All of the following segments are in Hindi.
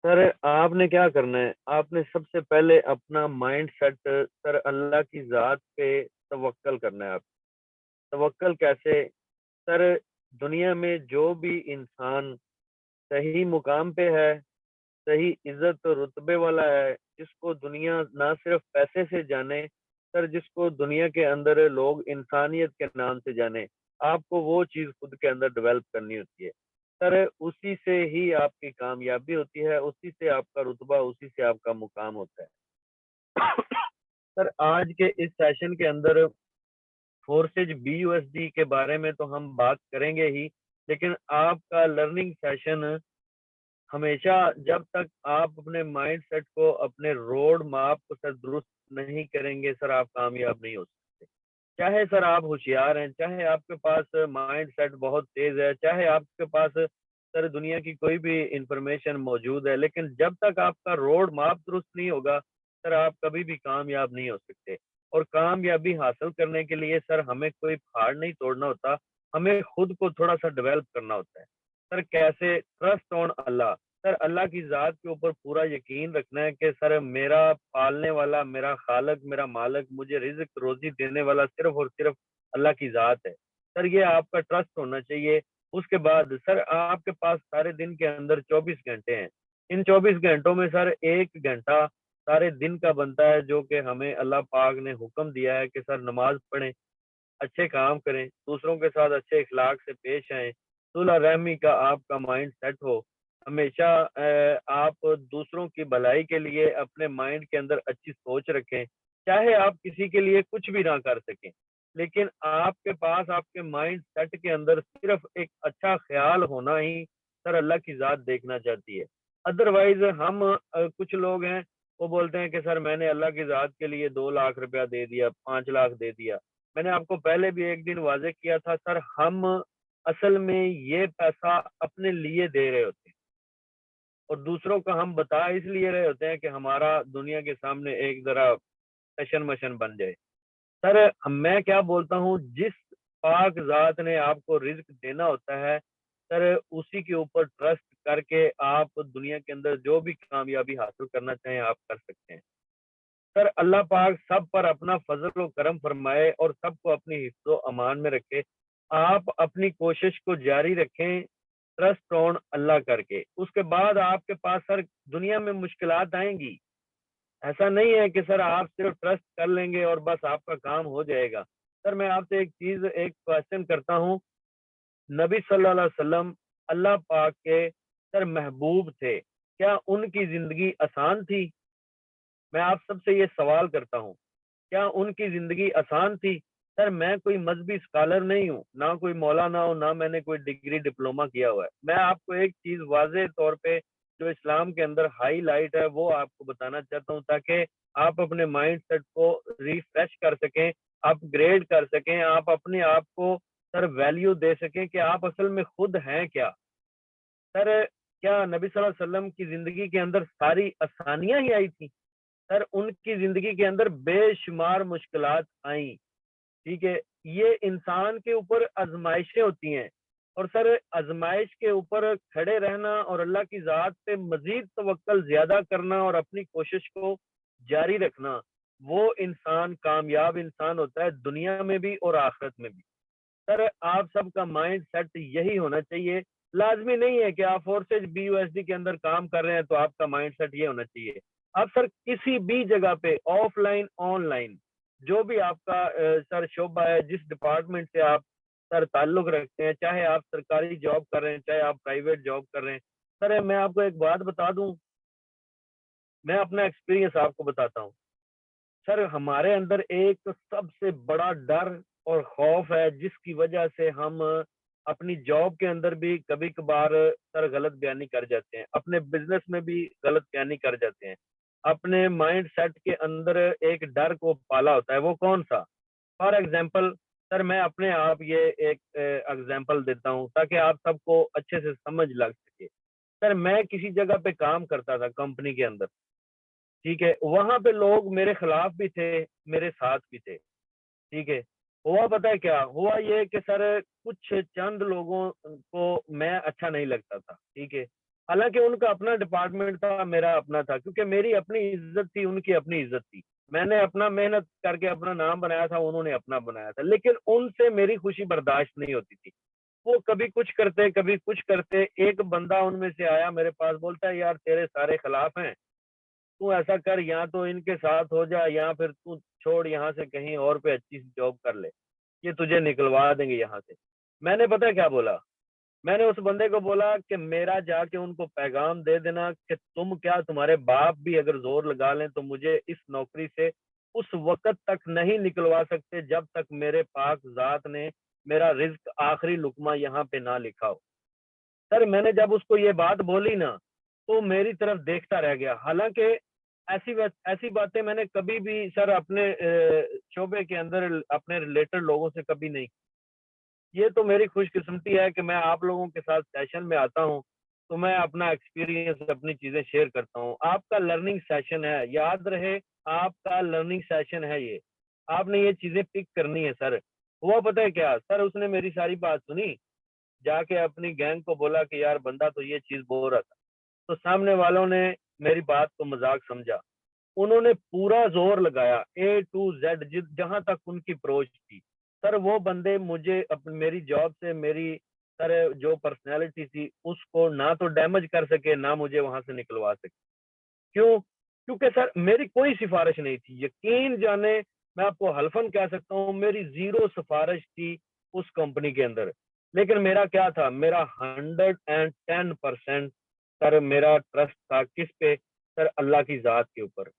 सर आपने क्या करना है, आपने सबसे पहले अपना माइंड सेट सर अल्लाह की ज़ात पे तवक्कल करना है। आप तवक्कल कैसे? सर दुनिया में जो भी इंसान सही मुकाम पे है, सही इज्जत और रुतबे वाला है, जिसको दुनिया ना सिर्फ पैसे से जाने, सर जिसको दुनिया के अंदर लोग इंसानियत के नाम से जाने, आपको वो चीज खुद के अंदर डेवलप करनी होती है। सर उसी से ही आपकी कामयाबी होती है, उसी से आपका रुतबा, उसी से आपका मुकाम होता है। सर आज के इस सेशन के अंदर फोर्सेज BUSD के बारे में तो हम बात करेंगे ही, लेकिन आपका लर्निंग सेशन हमेशा, जब तक आप अपने माइंड सेट को, अपने रोड मैप को सर दुरुस्त नहीं करेंगे, सर आप कामयाब नहीं हो सकते। चाहे सर आप होशियार हैं, चाहे आपके पास माइंड सेट बहुत तेज है, चाहे आपके पास सर दुनिया की कोई भी इंफॉर्मेशन मौजूद है, लेकिन जब तक आपका रोड मैप दुरुस्त नहीं होगा, सर आप कभी भी कामयाब नहीं हो सकते। और कामयाबी हासिल करने के लिए सर हमें कोई पहाड़ नहीं तोड़ना होता, हमें खुद को थोड़ा सा डेवलप करना होता है। सर कैसे? Trust on Allah. सर अल्लाह की ज़ात के ऊपर पूरा यकीन रखना है कि सर मेरा पालने वाला, मेरा खालक, मेरा मालिक, मुझे रिज़्क रोज़ी देने वाला सिर्फ़ और सिर्फ़ अल्लाह की ज़ात है। सर ये आपका ट्रस्ट होना चाहिए। उसके बाद सर आपके पास सारे दिन के अंदर 24 घंटे हैं। इन 24 घंटों में सर 1 घंटा सारे दिन का बनता है, जो कि हमें अल्लाह पाक ने हुक्म दिया है कि सर नमाज़ पढ़ें, अच्छे काम करें, दूसरों के साथ अच्छे इखलाक से पेश आएँ, सुलह रहमी का आपका माइंड सेट हो। हमेशा आप दूसरों की भलाई के लिए अपने माइंड के अंदर अच्छी सोच रखें। चाहे आप किसी के लिए कुछ भी ना कर सकें, लेकिन आपके पास आपके माइंड सेट के अंदर सिर्फ एक अच्छा ख्याल होना ही सर अल्लाह की ज़ात देखना चाहती है। अदरवाइज़ हम कुछ लोग हैं, वो बोलते हैं कि सर मैंने अल्लाह की ज़ात के लिए 2 लाख रुपया दे दिया, 5 लाख दे दिया। मैंने आपको पहले भी एक दिन वाज़ेह किया था, सर हम असल में ये पैसा अपने लिए दे रहे होते हैं, और दूसरों को हम बता इसलिए रहे होते हैं कि हमारा दुनिया के सामने एक ज़रा टशन-मशन बन जाए। सर मैं क्या बोलता हूँ, जिस पाक ज़ात ने आपको रिज़्क देना होता है, सर उसी के ऊपर ट्रस्ट करके आप दुनिया के अंदर जो भी कामयाबी हासिल करना चाहें, आप कर सकते हैं। सर अल्लाह पाक सब पर अपना फजल और करम फरमाए और सबको अपनी हिफ्ज़ो अमान में रखे। आप अपनी कोशिश को जारी रखें, ट्रस्ट ऑन अल्लाह करके। उसके बाद आपके पास सर दुनिया में मुश्किलात आएँगी। ऐसा नहीं है कि सर आप सिर्फ ट्रस्ट कर लेंगे और बस आपका काम हो जाएगा। सर मैं आपसे एक क्वेश्चन करता हूँ, नबी सल्लल्लाहु अलैहि वसल्लम अल्लाह पाक के सर महबूब थे। क्या उनकी ज़िंदगी आसान थी? मैं आप सबसे ये सवाल करता हूँ। क्या उनकी ज़िंदगी आसान थी? सर मैं कोई मज़हबी स्कॉलर नहीं हूँ, ना कोई मौलाना हूँ, ना मैंने कोई डिग्री डिप्लोमा किया हुआ है। मैं आपको एक चीज़ वाज़ेह तौर पे जो इस्लाम के अंदर हाइलाइट है, वो आपको बताना चाहता हूँ, ताकि आप अपने माइंडसेट को रिफ्रेश कर सकें, अपग्रेड कर सकें, आप अपने आप को सर वैल्यू दे सकें कि आप असल में खुद हैं क्या? सर क्या नबी सल्लल्लाहु अलैहि वसल्लम की ज़िंदगी के अंदर सारी आसानियाँ ही आई थी? सर उनकी ज़िंदगी के अंदर बेशुमार मुश्किलात आईं। ठीक है, ये इंसान के ऊपर आजमाइशें होती हैं, और सर आजमाइश के ऊपर खड़े रहना और अल्लाह की ज़ात पे मज़ीद तवक्कल ज़्यादा करना और अपनी कोशिश को जारी रखना, वो इंसान कामयाब इंसान होता है दुनिया में भी और आखिरत में भी। सर आप सबका माइंड सेट यही होना चाहिए। लाज़मी नहीं है कि आप फोर्सेज BUSD के अंदर काम कर रहे हैं तो आपका माइंड सेट ये होना चाहिए। आप सर किसी भी जगह पे ऑफलाइन, ऑनलाइन, जो भी आपका सर शोबा है, जिस डिपार्टमेंट से आप सर ताल्लुक रखते हैं, चाहे आप सरकारी जॉब कर रहे हैं, चाहे आप प्राइवेट जॉब कर रहे हैं। सर मैं आपको एक बात बता दूं, मैं अपना एक्सपीरियंस आपको बताता हूँ। सर हमारे अंदर एक सबसे बड़ा डर और खौफ है, जिसकी वजह से हम अपनी जॉब के अंदर भी कभी कभार सर गलत बयानी कर जाते हैं, अपने बिजनेस में भी गलत बयानी कर जाते हैं। अपने माइंड सेट के अंदर एक डर को पाला होता है, वो कौन सा? फॉर एग्जाम्पल, सर मैं अपने आप ये एक एग्जाम्पल देता हूँ ताकि आप सबको अच्छे से समझ लग सके। सर मैं किसी जगह पे काम करता था, कंपनी के अंदर। ठीक है, वहां पे लोग मेरे खिलाफ भी थे, मेरे साथ भी थे। ठीक है, हुआ पता है क्या हुआ, ये कि सर कुछ चंद लोगों को मैं अच्छा नहीं लगता था। ठीक है, हालांकि उनका अपना डिपार्टमेंट था, मेरा अपना था, क्योंकि मेरी अपनी इज्जत थी, उनकी अपनी इज्जत थी। मैंने अपना मेहनत करके अपना नाम बनाया था, उन्होंने अपना बनाया था, लेकिन उनसे मेरी खुशी बर्दाश्त नहीं होती थी। वो कभी कुछ करते, कभी कुछ करते। एक बंदा उनमें से आया मेरे पास, बोलता है यार तेरे सारे खिलाफ हैं, तू ऐसा कर, या तो इनके साथ हो जा या फिर तू छोड़, यहाँ से कहीं और पे अच्छी सी जॉब कर ले, ये तुझे निकलवा देंगे यहाँ से। मैंने पता है क्या बोला? मैंने उस बंदे को बोला कि मेरा जाके उनको पैगाम दे देना कि तुम क्या, तुम्हारे बाप भी अगर जोर लगा लें तो मुझे इस नौकरी से उस वक्त तक नहीं निकलवा सकते जब तक मेरे पाक जात ने मेरा रिज्क आखिरी लुकमा यहाँ पे ना लिखा हो। सर मैंने जब उसको ये बात बोली ना, तो मेरी तरफ देखता रह गया। हालांकि ऐसी बातें मैंने कभी भी सर अपने शोबे के अंदर अपने रिलेटेड लोगों से कभी नहीं। ये तो मेरी खुशकिस्मती है कि मैं आप लोगों के साथ सेशन में आता हूँ, तो मैं अपना एक्सपीरियंस, अपनी चीजें शेयर करता हूँ। आपका लर्निंग सेशन है, याद रहे, आपका लर्निंग सेशन है ये। आपने ये चीजें पिक करनी है सर। हुआ पता है क्या सर, उसने मेरी सारी बात सुनी, जाके अपनी गैंग को बोला कि यार बंदा तो ये चीज बोल रहा था। तो सामने वालों ने मेरी बात को मजाक समझा, उन्होंने पूरा जोर लगाया, ए टू जेड, जहां तक उनकी अप्रोच थी। सर वो बंदे मुझे मेरी जॉब से, मेरी सर जो पर्सनैलिटी थी उसको ना तो डैमेज कर सके, ना मुझे वहां से निकलवा सके। क्यों? क्योंकि सर मेरी कोई सिफारिश नहीं थी, यकीन जाने, मैं आपको हल्फन कह सकता हूँ, मेरी जीरो सिफारिश थी उस कंपनी के अंदर। लेकिन मेरा क्या था, मेरा 110% सर मेरा ट्रस्ट था किस पे? सर अल्लाह की जात के ऊपर।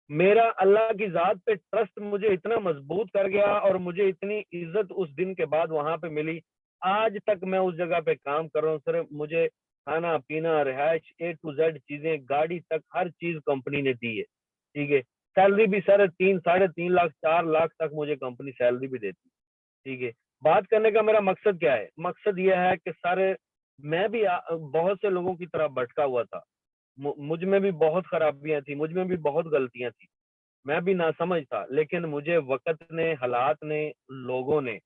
मेरा अल्लाह की जात पे ट्रस्ट मुझे इतना मजबूत कर गया, और मुझे इतनी इज्जत उस दिन के बाद वहां पे मिली। आज तक मैं उस जगह पे काम कर रहा हूँ सर। मुझे खाना पीना, रिहाइश, ए टू जेड चीजें, गाड़ी तक, हर चीज कंपनी ने दी है। ठीक है। सैलरी भी सर 3, 3.5 लाख, 4 लाख तक मुझे कंपनी सैलरी भी देती है। ठीक है। बात करने का मेरा मकसद क्या है? मकसद यह है कि सर मैं भी बहुत से लोगों की तरह भटका हुआ था। मुझ में भी बहुत खराबियां थी, मुझ में भी बहुत गलतियां थी, मैं भी नासमझ था। लेकिन मुझे वक्त ने, हालात ने, लोगों ने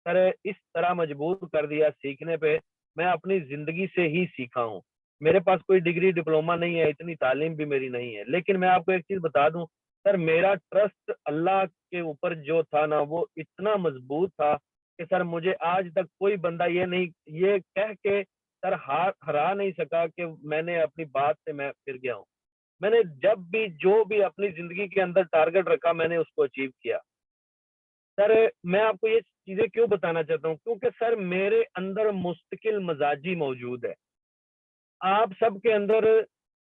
सर इस तरह मजबूर कर दिया सीखने पे। मैं अपनी जिंदगी से ही सीखा हूँ। मेरे पास कोई डिग्री डिप्लोमा नहीं है, इतनी तालीम भी मेरी नहीं है, लेकिन मैं आपको एक चीज बता दूं सर, मेरा ट्रस्ट अल्लाह के ऊपर जो था ना, वो इतना मजबूत था कि सर मुझे आज तक कोई बंदा ये नहीं, ये कह के सर हार हरा नहीं सका कि मैंने अपनी बात से मैं फिर गया हूँ। मैंने जब भी जो भी अपनी जिंदगी के अंदर टारगेट रखा, मैंने उसको अचीव किया। सर मैं आपको ये चीजें क्यों बताना चाहता हूँ, क्योंकि सर मेरे अंदर मुस्तकिल मजाजी मौजूद है। आप सबके अंदर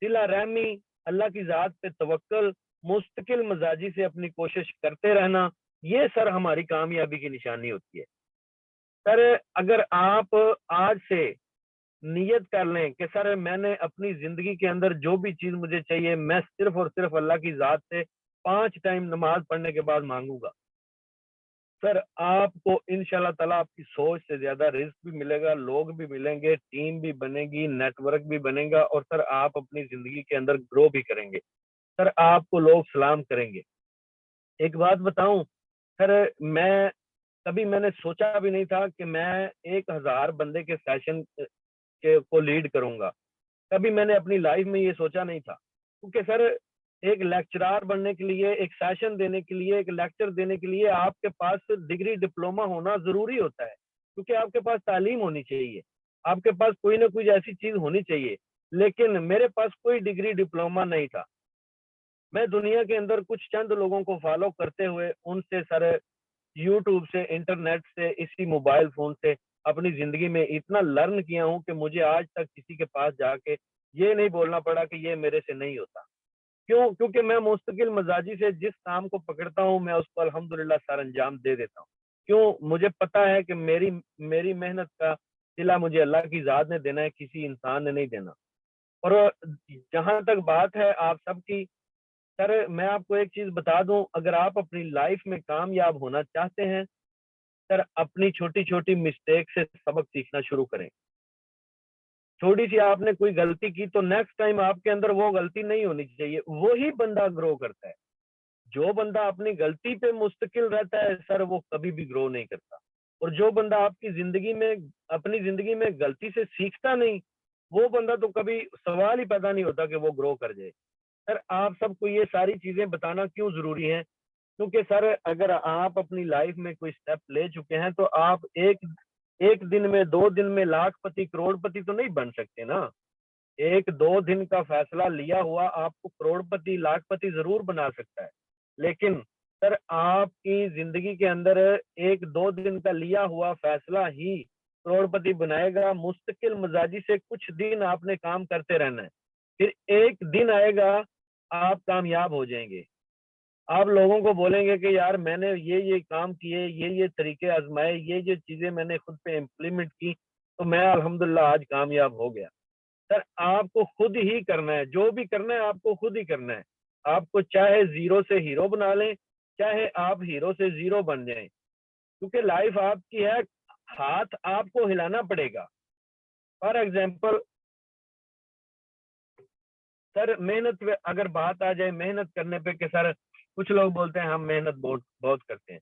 दिला रहमी, अल्लाह की जात पे तवक्कल, मुस्तकिल मजाजी से अपनी कोशिश करते रहना, ये सर हमारी कामयाबी की निशानी होती है। सर अगर आप आज से नियत कर लें कि सर मैंने अपनी जिंदगी के अंदर जो भी चीज मुझे चाहिए, मैं सिर्फ और सिर्फ अल्लाह की जात से 5 टाइम नमाज पढ़ने के बाद मांगूंगा, सर आपको इंशाल्लाह ताला आपकी सोच से ज्यादा रिस्क भी मिलेगा, लोग भी मिलेंगे, टीम भी बनेगी, नेटवर्क भी बनेगा, और सर आप अपनी जिंदगी के अंदर ग्रो भी करेंगे। सर आपको लोग सलाम करेंगे। एक बात बताऊं सर, मैं कभी मैंने सोचा भी नहीं था कि मैं 1,000 बंदे के सेशन के को लीड करूंगा। कभी मैंने अपनी लाइफ में ये सोचा नहीं था, क्योंकि सर एक लेक्चरार बनने के लिए, एक सेशन देने के लिए, एक लेक्चर देने के लिए आपके पास डिग्री डिप्लोमा होना जरूरी होता है, क्योंकि आपके पास तालीम होनी चाहिए, आपके पास कोई ना कोई ऐसी चीज होनी चाहिए। लेकिन मेरे पास कोई डिग्री डिप्लोमा नहीं था। मैं दुनिया के अंदर कुछ चंद लोगों को फॉलो करते हुए उनसे सर यूट्यूब से, इंटरनेट से, इसी मोबाइल फोन से अपनी जिंदगी में इतना लर्न किया हूँ कि मुझे आज तक किसी के पास जाके ये नहीं बोलना पड़ा कि ये मेरे से नहीं होता। क्यों? क्योंकि मैं मुस्तकिल मजाजी से जिस काम को पकड़ता हूँ, मैं उसको अल्हम्दुलिल्लाह सर अंजाम दे देता हूँ। क्यों? मुझे पता है कि मेरी मेरी मेहनत का सिला मुझे अल्लाह की जात ने देना है, किसी इंसान ने नहीं देना। और जहां तक बात है आप सबकी, सर मैं आपको एक चीज बता दूं, अगर आप अपनी लाइफ में कामयाब होना चाहते हैं, सर अपनी छोटी छोटी मिस्टेक से सबक सीखना शुरू करें। थोड़ी सी आपने कोई गलती की तो नेक्स्ट टाइम आपके अंदर वो गलती नहीं होनी चाहिए। वही बंदा ग्रो करता है। जो बंदा अपनी गलती पे मुस्तकिल रहता है सर, वो कभी भी ग्रो नहीं करता। और जो बंदा आपकी जिंदगी में, अपनी जिंदगी में गलती से सीखता नहीं, वो बंदा तो कभी सवाल ही पैदा नहीं होता कि वो ग्रो कर जाए। सर आप सबको ये सारी चीजें बताना क्यों जरूरी है? क्योंकि सर अगर आप अपनी लाइफ में कोई स्टेप ले चुके हैं तो आप एक एक दिन में, 2 दिन में लाखपति करोड़पति तो नहीं बन सकते ना। 1-2 दिन का फैसला लिया हुआ आपको करोड़पति लाखपति जरूर बना सकता है, लेकिन सर आपकी जिंदगी के अंदर 1-2 दिन का लिया हुआ फैसला ही करोड़पति बनाएगा। मुस्तकिल मिजाजी से कुछ दिन आपने काम करते रहना है, फिर एक दिन आएगा आप कामयाब हो जाएंगे। आप लोगों को बोलेंगे कि यार मैंने ये काम किए, ये तरीके आजमाए, ये चीजें मैंने खुद पे इम्प्लीमेंट की, तो मैं अल्हम्दुलिल्लाह आज कामयाब हो गया। सर आपको खुद ही करना है, जो भी करना है आपको खुद ही करना है। आपको चाहे जीरो से हीरो बना लें, चाहे आप हीरो से जीरो बन जाएं, क्योंकि लाइफ आपकी है, हाथ आपको हिलाना पड़ेगा। फॉर एग्जाम्पल सर मेहनत पे अगर बात आ जाए, मेहनत करने पे, कि सर कुछ लोग बोलते हैं हम मेहनत बहुत बहुत करते हैं।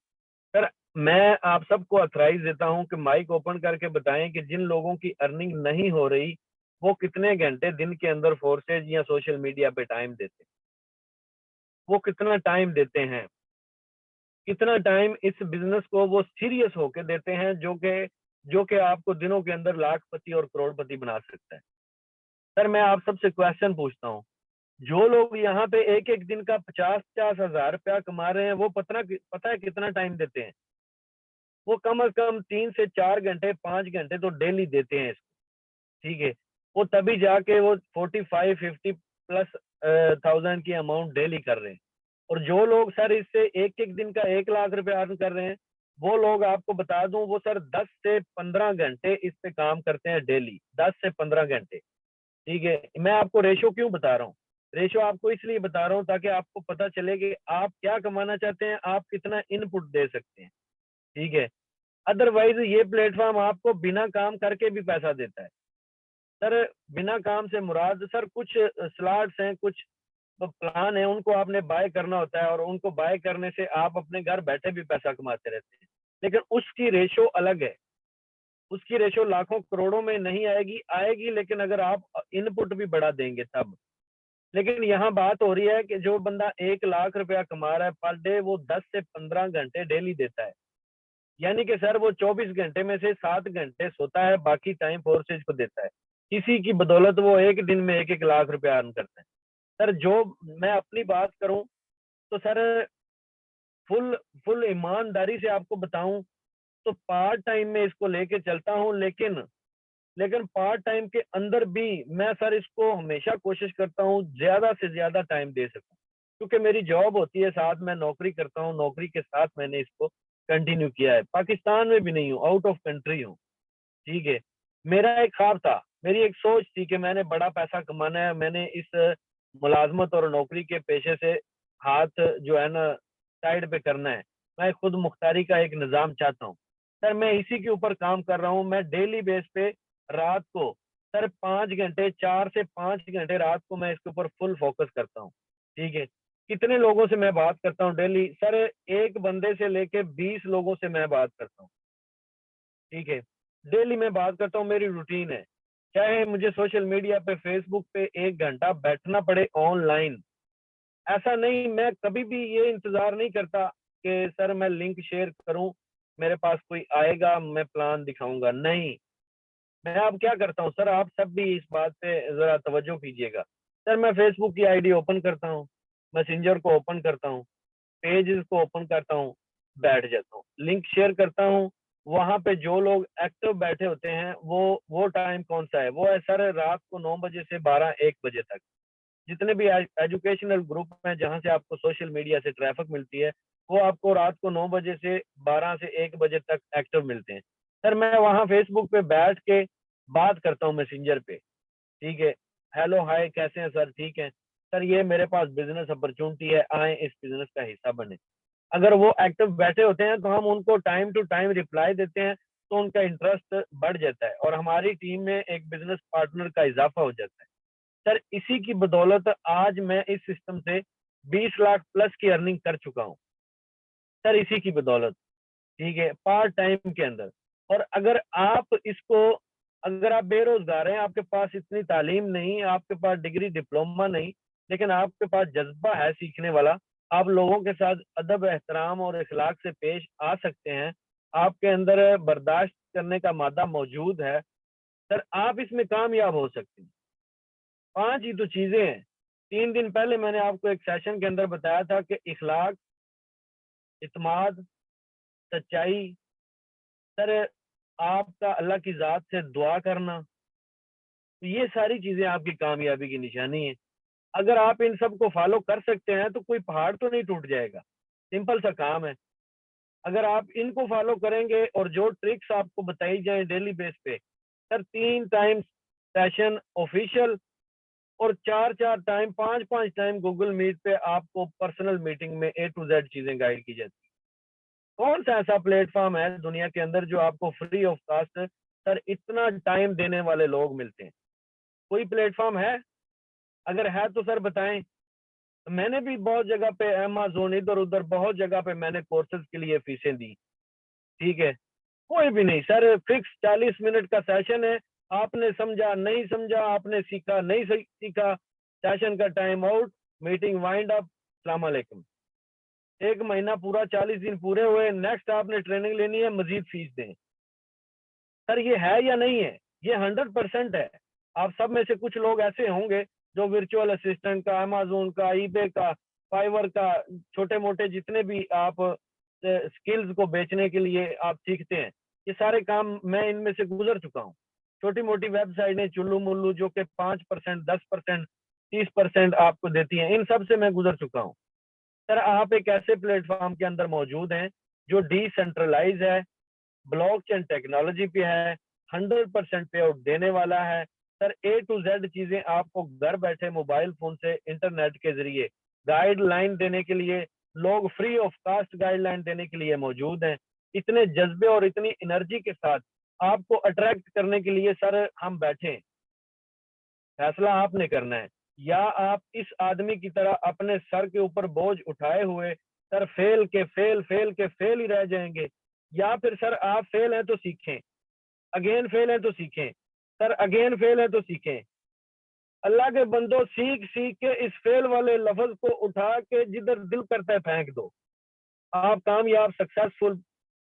सर मैं आप सबको अथराइज देता हूं कि माइक ओपन करके बताएं कि जिन लोगों की अर्निंग नहीं हो रही वो कितने घंटे दिन के अंदर फोर्सेज या सोशल मीडिया पे टाइम देते हैं, वो कितना टाइम देते हैं, कितना टाइम इस बिजनेस को वो सीरियस होके देते हैं, जो कि आपको दिनों के अंदर लाखपति और करोड़पति बना सकता है। सर मैं आप सबसे क्वेश्चन पूछता हूँ, जो लोग यहाँ पे एक एक दिन का 50-50 हजार रुपया कमा रहे हैं, वो पता है कितना टाइम देते हैं? वो कम से कम 3 से 4 घंटे 5 घंटे तो डेली देते हैं इसको। ठीक है, वो तभी जाके वो 45-50+ थाउजेंड की अमाउंट डेली कर रहे हैं। और जो लोग सर इससे एक एक दिन का 1 लाख रुपया अर्न कर रहे हैं, वो लोग आपको बता दूं, वो सर 10 से 15 घंटे इस पे काम करते हैं डेली, 10 से 15 घंटे। ठीक है, मैं आपको रेशो क्यों बता रहा हूँ? रेशो आपको इसलिए बता रहा हूँ ताकि आपको पता चले कि आप क्या कमाना चाहते हैं, आप कितना इनपुट दे सकते हैं। ठीक है, अदरवाइज ये प्लेटफॉर्म आपको बिना काम करके भी पैसा देता है। सर बिना काम से मुराद सर कुछ स्लॉट्स हैं, कुछ प्लान है, उनको आपने बाय करना होता है, और उनको बाय करने से आप अपने घर बैठे भी पैसा कमाते रहते हैं, लेकिन उसकी रेशो अलग है। उसकी रेशो लाखों करोड़ों में नहीं आएगी, आएगी लेकिन अगर आप इनपुट भी बढ़ा देंगे तब। लेकिन यहाँ बात हो रही है कि जो बंदा 1 लाख रुपया कमा रहा है पर डे, वो 10 से 15 घंटे डेली देता है। यानी कि सर वो 24 घंटे में से 7 घंटे सोता है, बाकी टाइम फोर्सेज को देता है। इसी की बदौलत वो एक दिन में 1-1 लाख रुपया अर्न करता है। सर जो मैं अपनी बात करूं तो सर फुल फुल ईमानदारी से आपको बताऊं तो पार्ट टाइम में इसको लेके चलता हूं, लेकिन पार्ट टाइम के अंदर भी मैं सर इसको हमेशा कोशिश करता हूं ज्यादा से ज्यादा टाइम दे सकूं, क्योंकि मेरी जॉब होती है, साथ मैं नौकरी करता हूं, नौकरी के साथ मैंने इसको कंटिन्यू किया है। पाकिस्तान में भी नहीं हूँ, आउट ऑफ कंट्री हूँ। ठीक है, मेरा एक ख्वाब था, मेरी एक सोच थी कि मैंने बड़ा पैसा कमाना है, मैंने इस मुलाजमत और नौकरी के पेशे से हाथ जो है ना साइड पे करना है। मैं खुद मुख्तारी का एक निज़ाम चाहता हूँ। सर मैं इसी के ऊपर काम कर रहा हूँ। मैं डेली बेस पे रात को सर 5 घंटे, 4 से 5 घंटे रात को मैं इसके ऊपर फुल फोकस करता हूँ। ठीक है, कितने लोगों से मैं बात करता हूँ डेली? सर एक बंदे से लेके 20 लोगों से मैं बात करता हूँ। ठीक है, डेली मैं बात करता हूँ, मेरी रूटीन है। चाहे मुझे सोशल मीडिया पे, फेसबुक पे 1 घंटा बैठना पड़े ऑनलाइन, ऐसा नहीं, मैं कभी भी ये इंतजार नहीं करता कि सर मैं लिंक शेयर करूं, मेरे पास कोई आएगा, मैं प्लान दिखाऊंगा, नहीं। मैं अब क्या करता हूँ सर, आप सब भी इस बात पे जरा तवज्जो कीजिएगा। सर मैं फेसबुक की आईडी ओपन करता हूँ, मैसेंजर को ओपन करता हूँ, पेजेस को ओपन करता हूँ, बैठ जाता हूँ, लिंक शेयर करता हूँ। वहां पे जो लोग एक्टिव बैठे होते हैं, वो टाइम कौन सा है? वो है सर रात को 9 बजे से 12-1 बजे तक। जितने भी एजुकेशनल ग्रुप हैं जहां से आपको सोशल मीडिया से ट्रैफिक मिलती है, वो आपको रात को 9 बजे से 12 से 1 बजे तक एक्टिव मिलते हैं। सर मैं वहां फेसबुक पे बैठ के बात करता हूँ मैसेंजर पे। ठीक है, हेलो हाय कैसे हैं सर, ठीक है सर, ये मेरे पास बिजनेस अपॉर्चुनिटी है, आए इस बिजनेस का हिस्सा बने। अगर वो एक्टिव बैठे होते हैं तो हम उनको टाइम टू टाइम रिप्लाई देते हैं, तो उनका इंटरेस्ट बढ़ जाता है और हमारी टीम में एक बिजनेस पार्टनर का इजाफा हो जाता है। सर इसी की बदौलत आज मैं इस सिस्टम से 20 लाख प्लस की अर्निंग कर चुका हूँ। सर इसी की बदौलत। ठीक है, पार्ट टाइम के अंदर। और अगर आप इसको अगर आप बेरोजगार हैं, आपके पास इतनी तालीम नहीं, आपके पास डिग्री डिप्लोमा नहीं, लेकिन आपके पास जज्बा है सीखने वाला, आप लोगों के साथ अदब एहतराम और इखलाक से पेश आ सकते हैं, आपके अंदर बर्दाश्त करने का मादा मौजूद है, सर आप इसमें कामयाब हो सकते हैं। 5 ही तो चीजें हैं। 3 दिन पहले मैंने आपको एक सेशन के अंदर बताया था कि इखलाक, इत्माद, सच्चाई, सर आपका अल्लाह की जात से दुआ करना, तो ये सारी चीजें आपकी कामयाबी की निशानी है। अगर आप इन सब को फॉलो कर सकते हैं तो कोई पहाड़ तो नहीं टूट जाएगा, सिंपल सा काम है। अगर आप इनको फॉलो करेंगे और जो ट्रिक्स आपको बताई जाए डेली बेस पे, सर 3 टाइम सेशन ऑफिशियल और 4-4 टाइम 5-5 टाइम गूगल मीट पे आपको पर्सनल मीटिंग में A to Z चीजें गाइड की जाती है। कौन सा ऐसा प्लेटफॉर्म है दुनिया के अंदर जो आपको फ्री ऑफ कॉस्ट सर इतना टाइम देने वाले लोग मिलते हैं? कोई प्लेटफॉर्म है? अगर है तो सर बताएं। मैंने भी बहुत जगह पे अमेज़न इधर उधर बहुत जगह पे मैंने कोर्सेज के लिए फीसें दी, ठीक है, कोई भी नहीं सर। फिक्स 40 मिनट का सेशन है, आपने समझा नहीं समझा, आपने सीखा नहीं सीखा, सेशन का time out, meeting wind up, सलाम अलैकुम। 1 महीना पूरा, 40 दिन पूरे हुए, नेक्स्ट आपने ट्रेनिंग लेनी है, मजीद फीस दें। सर ये है या नहीं है? ये 100% है। आप सब में से कुछ लोग ऐसे होंगे जो वर्चुअल असिस्टेंट का, अमेज़न का, ईबे का, फाइवर का, छोटे मोटे जितने भी आप स्किल्स को बेचने के लिए आप सीखते हैं, ये सारे काम मैं इनमें से गुजर चुका हूँ। छोटी मोटी वेबसाइटें चुल्लू मुल्लू जो कि 5%, 10%, 30% आपको देती हैं, इन सब से मैं गुजर चुका हूँ। सर आप एक ऐसे प्लेटफॉर्म के अंदर मौजूद हैं जो डिसेंट्रलाइज है, ब्लॉकचेन टेक्नोलॉजी पे है, 100% पे आउट देने वाला है। सर A to Z चीजें आपको घर बैठे मोबाइल फोन से इंटरनेट के जरिए गाइडलाइन देने के लिए, लोग फ्री ऑफ कास्ट गाइडलाइन देने के लिए मौजूद हैं। इतने जज्बे और इतनी एनर्जी के साथ आपको अट्रैक्ट करने के लिए सर हम बैठे हैं। फैसला आपने करना है। या आप इस आदमी की तरह अपने सर के ऊपर बोझ उठाए हुए सर फेल के फेल ही रह जाएंगे, या फिर सर आप फेल हैं तो सीखें, अगेन फेल हैं तो सीखें, सर अगेन फेल हैं तो सीखें। अल्लाह के बंदो, सीख सीख के इस फेल वाले लफ्ज को उठा के जिधर दिल करता है फेंक दो, आप कामयाब सक्सेसफुल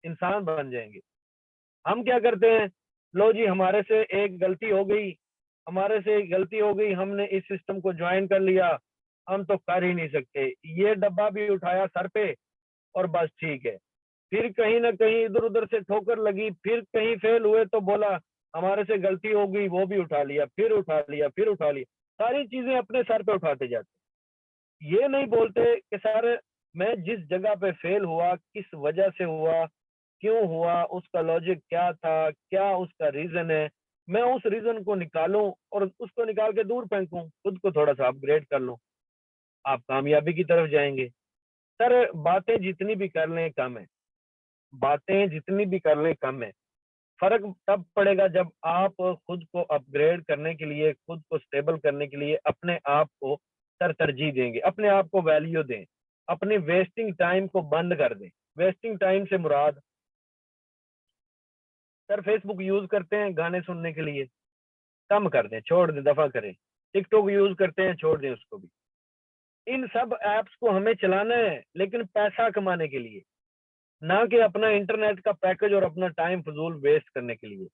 इंसान बन जाएंगे। हम क्या करते हैं, लो जी हमारे से एक गलती हो गई, हमारे से एक गलती हो गई, हमने इस सिस्टम को ज्वाइन कर लिया, हम तो कर ही नहीं सकते, ये डब्बा भी उठाया सर पे और बस ठीक है। फिर कहीं ना कहीं इधर उधर से ठोकर लगी, फिर कहीं फेल हुए तो बोला हमारे से गलती हो गई, वो भी उठा लिया, फिर उठा लिया, फिर उठा लिया, सारी चीजें अपने सर पे उठाते जाते। ये नहीं बोलते कि सर मैं जिस जगह पे फेल हुआ किस वजह से हुआ, क्यों हुआ, उसका लॉजिक क्या था, क्या उसका रीजन है, मैं उस रीजन को निकालूं और उसको निकाल के दूर फेंकूं, खुद को थोड़ा सा अपग्रेड कर लूं, आप कामयाबी की तरफ जाएंगे। सर बातें जितनी भी कर लें कम है, बातें जितनी भी कर लें कम है। फर्क तब पड़ेगा जब आप खुद को अपग्रेड करने के लिए, खुद को स्टेबल करने के लिए अपने आप को सर तरजीह देंगे, अपने आप को वैल्यू दें, अपनी वेस्टिंग टाइम को बंद कर दें। वेस्टिंग टाइम से मुराद, सर फेसबुक यूज करते हैं गाने सुनने के लिए, कम कर दें, छोड़ दें, दफा करें। टिकटॉक यूज करते हैं, छोड़ दें उसको भी। इन सब एप्स को हमें चलाना है लेकिन पैसा कमाने के लिए, ना कि अपना इंटरनेट का पैकेज और अपना टाइम फजूल वेस्ट करने के लिए।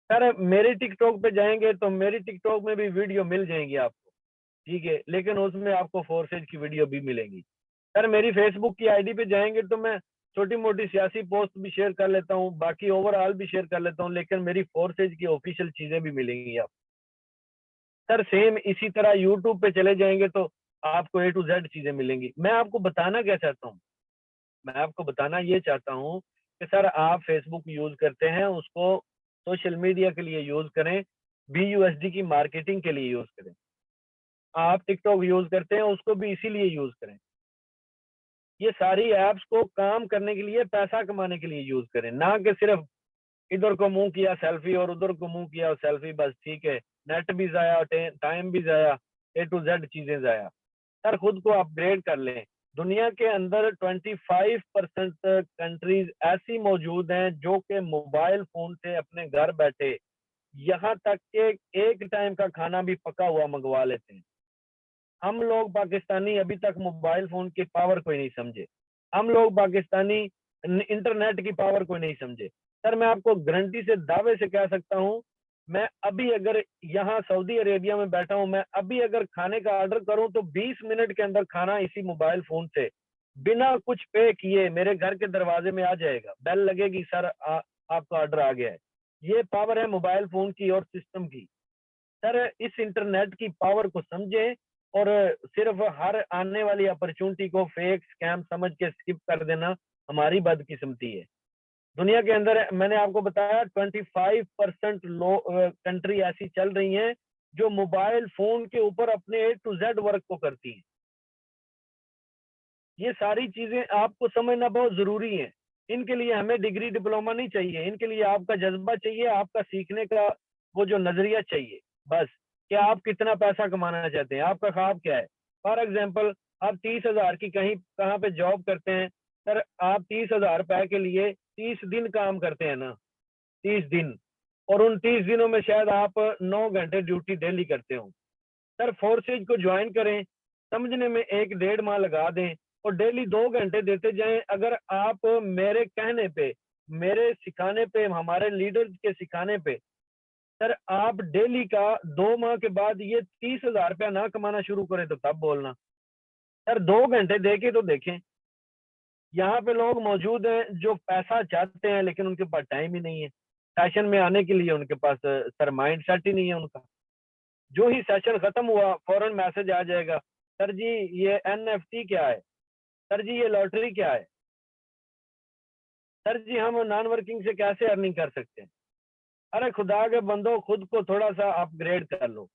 सर मेरी टिकटॉक पे जाएंगे तो मेरी टिकटॉक में भी वीडियो मिल जाएंगी आपको, ठीक है, लेकिन उसमें आपको फोर्सेज की वीडियो भी मिलेंगी। सर मेरी फेसबुक की आईडी पे जाएंगे तो मैं छोटी मोटी सियासी पोस्ट भी शेयर कर लेता हूँ, बाकी ओवरऑल भी शेयर कर लेता हूँ, लेकिन मेरी फोर्सेज की ऑफिशियल चीजें भी मिलेंगी आपको। सर सेम इसी तरह यूट्यूब पे चले जाएंगे तो आपको A to Z चीजें मिलेंगी। मैं आपको बताना क्या चाहता हूँ, मैं आपको बताना ये चाहता हूँ कि सर आप फेसबुक यूज करते हैं, उसको सोशल मीडिया के लिए यूज करें, BUSD की मार्केटिंग के लिए यूज करें। आप टिकटॉक यूज करते हैं, उसको भी इसीलिए यूज करें। ये सारी एप्स को काम करने के लिए, पैसा कमाने के लिए यूज करें, ना कि सिर्फ इधर को मुंह किया सेल्फी और उधर को मुंह किया सेल्फी, बस ठीक है, नेट भी जाया, टाइम भी जाया, A to Z चीजें जाया। सर खुद को अपग्रेड कर लें। दुनिया के अंदर 25% कंट्रीज ऐसी मौजूद हैं जो कि मोबाइल फोन से अपने घर बैठे यहाँ तक कि एक टाइम का खाना भी पका हुआ मंगवा लेते हैं। हम लोग पाकिस्तानी अभी तक मोबाइल फोन की पावर को ही नहीं समझे। हम लोग पाकिस्तानी इंटरनेट की पावर को नहीं समझे। सर मैं आपको गारंटी से दावे से कह सकता हूँ, मैं अभी अगर यहाँ सऊदी अरेबिया में बैठा हूँ, मैं अभी अगर खाने का ऑर्डर करूँ तो 20 मिनट के अंदर खाना इसी मोबाइल फोन से बिना कुछ पे किए मेरे घर के दरवाजे में आ जाएगा। बेल लगेगी, सर आपका ऑर्डर आ गया है। ये पावर है मोबाइल फोन की और सिस्टम की। सर इस इंटरनेट की पावर को समझें और सिर्फ हर आने वाली अपॉर्चुनिटी को फेक स्कैम समझ के स्किप कर देना हमारी बदकिस्मती है। दुनिया के अंदर मैंने आपको बताया 25% कंट्री ऐसी चल रही हैं जो मोबाइल फोन के ऊपर अपने A to Z वर्क को करती हैं। ये सारी चीजें आपको समझना बहुत जरूरी है। इनके लिए हमें डिग्री डिप्लोमा नहीं चाहिए, इनके लिए आपका जज्बा चाहिए, आपका सीखने का वो जो नजरिया चाहिए बस। कि आप कितना पैसा कमाना चाहते हैं, आपका ख्वाब क्या है। फॉर एग्जाम्पल आप 30,000 की कहीं कहाँ पे जॉब करते हैं, सर आप 30,000 रुपए के लिए 30 दिन काम करते हैं ना, 30 दिन, और उन 30 दिनों में शायद आप 9 घंटे ड्यूटी डेली करते हो। सर फोर्सेज को ज्वाइन करें, समझने में 1 डेढ़ माह लगा दें और डेली 2 घंटे देते जाएं। अगर आप मेरे कहने पे, मेरे सिखाने पे, हमारे लीडर्स के सिखाने पे सर आप डेली का 2 माह के बाद ये 30,000 रुपया ना कमाना शुरू करें तो तब बोलना। सर 2 घंटे दे के तो देखें। यहाँ पे लोग मौजूद हैं जो पैसा चाहते हैं लेकिन उनके पास टाइम ही नहीं है। सेशन में आने के लिए उनके पास सर माइंड सेट ही नहीं है उनका। जो ही सेशन खत्म हुआ फौरन मैसेज आ जाएगा, सर जी ये NFT क्या है, सर जी ये लॉटरी क्या है, सर जी हम नॉन वर्किंग से कैसे अर्निंग कर सकते हैं। अरे खुदा के बंदो, खुद को थोड़ा सा अपग्रेड कर लो।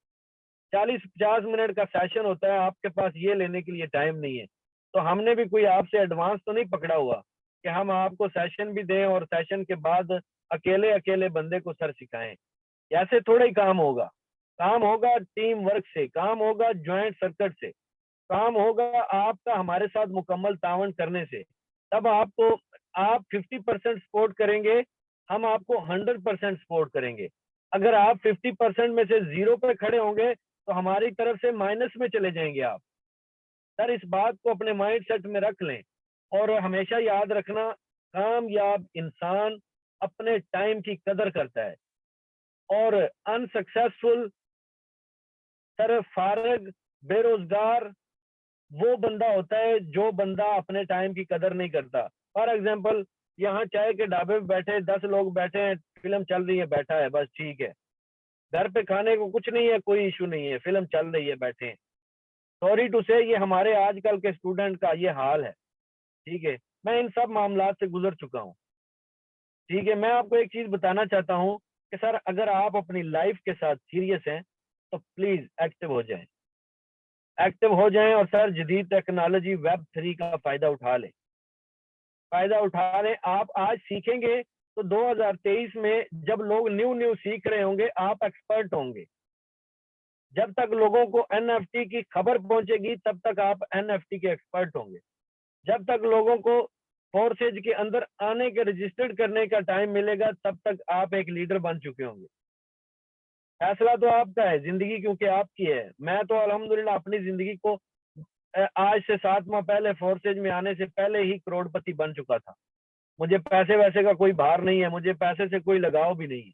40-50 मिनट का सेशन होता है, आपके पास ये लेने के लिए टाइम नहीं है। तो हमने भी कोई आपसे एडवांस तो नहीं पकड़ा हुआ कि हम आपको सेशन भी दें और सेशन के बाद अकेले अकेले बंदे को सर सिखाएं। ऐसे थोड़ा ही काम होगा। काम होगा टीम वर्क से, काम होगा ज्वाइंट सर्किट से, काम होगा आपका हमारे साथ मुकम्मल तावन करने से। तब आपको, आप 50% सपोर्ट करेंगे, हम आपको 100% सपोर्ट करेंगे। अगर आप 50% में से 0 पे खड़े होंगे तो हमारी तरफ से माइनस में चले जाएंगे आप। सर इस बात को अपने माइंड सेट में रख लें और हमेशा याद रखना, कामयाब इंसान अपने टाइम की कदर करता है और अनसक्सेसफुल, सर फारग, बेरोजगार वो बंदा होता है जो बंदा अपने टाइम की कदर नहीं करता। फॉर एग्जाम्पल यहाँ चाय के ढाबे पे बैठे 10 लोग बैठे हैं, फिल्म चल रही है, बैठा है बस, ठीक है। घर पे खाने को कुछ नहीं है, कोई इशू नहीं है, फिल्म चल रही है, बैठे हैं। सॉरी टू से ये हमारे आजकल के स्टूडेंट का ये हाल है। ठीक है, मैं इन सब मामला से गुजर चुका हूँ। ठीक है, मैं आपको एक चीज बताना चाहता हूँ कि सर अगर आप अपनी लाइफ के साथ सीरियस हैं तो प्लीज एक्टिव हो जाएं। एक्टिव हो जाएं और सर जदीद टेक्नोलॉजी Web3 का फायदा उठा लें। फायदा उठा लें। आप आज सीखेंगे तो 2023 में जब लोग न्यू न्यू सीख रहे होंगे आप एक्सपर्ट होंगे। जब तक लोगों को NFT की खबर पहुंचेगी तब तक आप NFT के एक्सपर्ट होंगे। जब तक लोगों को फोर्सेज के अंदर आने के रजिस्टर्ड करने का टाइम मिलेगा तब तक आप एक लीडर बन चुके होंगे। फैसला तो आपका है, जिंदगी क्योंकि आपकी है। मैं तो अल्हम्दुलिल्लाह अपनी जिंदगी को आज से 7 माह पहले फोर्सेज में आने से पहले ही करोड़पति बन चुका था। मुझे पैसे वैसे का कोई भार नहीं है, मुझे पैसे से कोई लगाव भी नहीं है।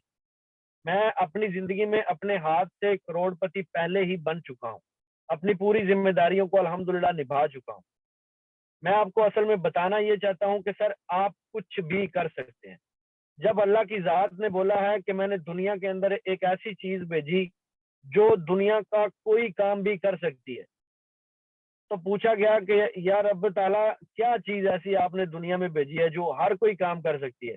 मैं अपनी जिंदगी में अपने हाथ से करोड़पति पहले ही बन चुका हूँ। अपनी पूरी जिम्मेदारियों को अल्हम्दुलिल्लाह निभा चुका हूँ। मैं आपको असल में बताना ये चाहता हूँ कि सर आप कुछ भी कर सकते हैं। जब अल्लाह की जात ने बोला है कि मैंने दुनिया के अंदर एक ऐसी चीज भेजी जो दुनिया का कोई काम भी कर सकती है, तो पूछा गया कि या रब ताला क्या चीज ऐसी आपने दुनिया में भेजी है जो हर कोई काम कर सकती है।